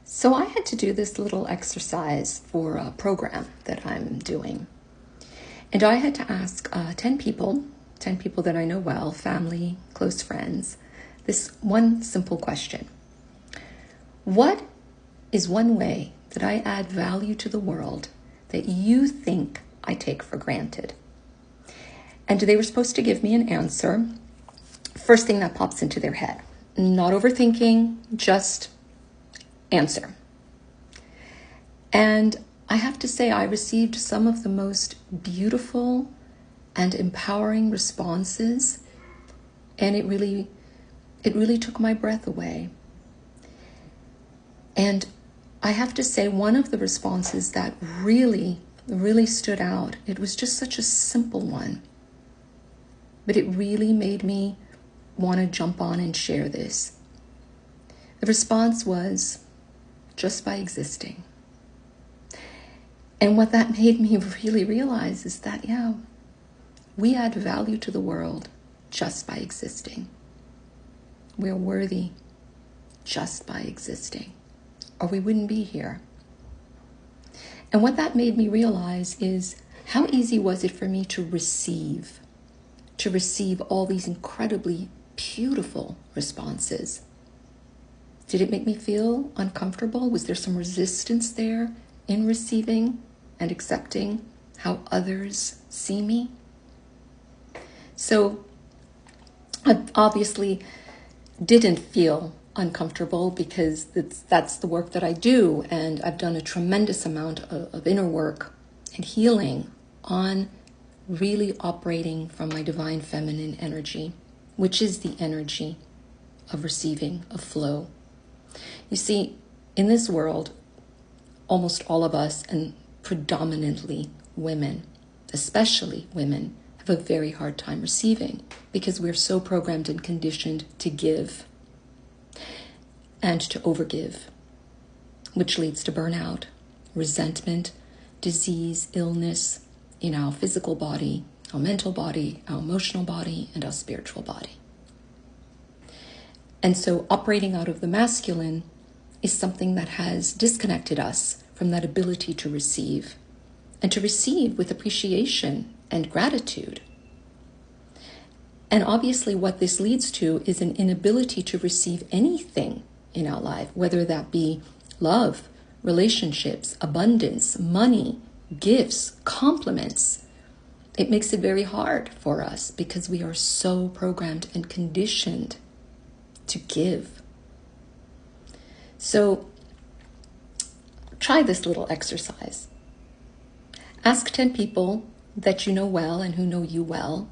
So I had to do this little exercise for a program that I'm doing. And I had to ask 10 people that I know well, family, close friends, this one simple question. What is one way that I add value to the world that you think I take for granted? And they were supposed to give me an answer, first thing that pops into their head. Not overthinking, just answer. And I have to say, I received some of the most beautiful and empowering responses, and it really took my breath away. And I have to say, one of the responses that really stood out, it was just such a simple one, but it really made me want to jump on and share this. The response was, just by existing. And what that made me really realize is that, we add value to the world just by existing. We're worthy just by existing, or we wouldn't be here. And what that made me realize is how easy was it for me to receive all these incredibly beautiful responses. Did it make me feel uncomfortable? Was there some resistance there in receiving and accepting how others see me? So I obviously didn't feel uncomfortable because that's the work that I do, and I've done a tremendous amount of inner work and healing on really operating from my divine feminine energy, which is the energy of receiving, of flow. You see, in this world, almost all of us, and predominantly women, especially women, have a very hard time receiving because we're so programmed and conditioned to give and to overgive, which leads to burnout, resentment, disease, illness in our physical body, our mental body, our emotional body, and our spiritual body. And so operating out of the masculine is something that has disconnected us from that ability to receive, and to receive with appreciation and gratitude. And obviously what this leads to is an inability to receive anything in our life, whether that be love, relationships, abundance, money, gifts, compliments. It makes it very hard for us because we are so programmed and conditioned to give. So try this little exercise. Ask 10 people that you know well and who know you well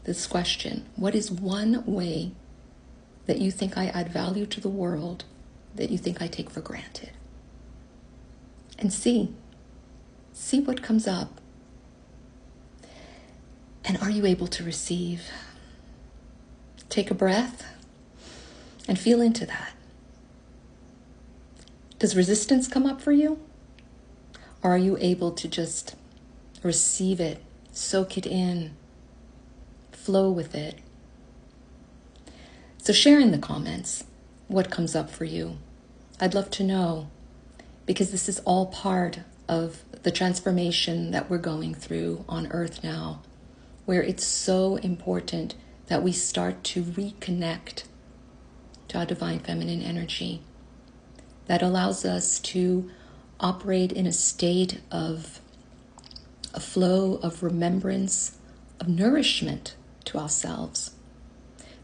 this question. What is one way that you think I add value to the world that you think I take for granted? And see what comes up. And are you able to receive? Take a breath and feel into that. Does resistance come up for you? Or are you able to just receive it, soak it in, flow with it? So share in the comments what comes up for you. I'd love to know, because this is all part of the transformation that we're going through on Earth now, where it's so important that we start to reconnect to our divine feminine energy that allows us to operate in a state of a flow of remembrance, of nourishment to ourselves.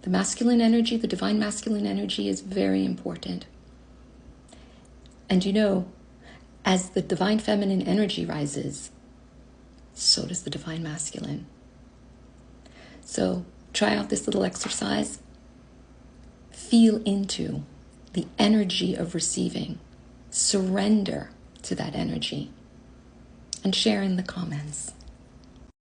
The masculine energy, the divine masculine energy, is very important. And as the divine feminine energy rises, so does the divine masculine. So try out this little exercise. Feel into the energy of receiving. Surrender to that energy. And share in the comments.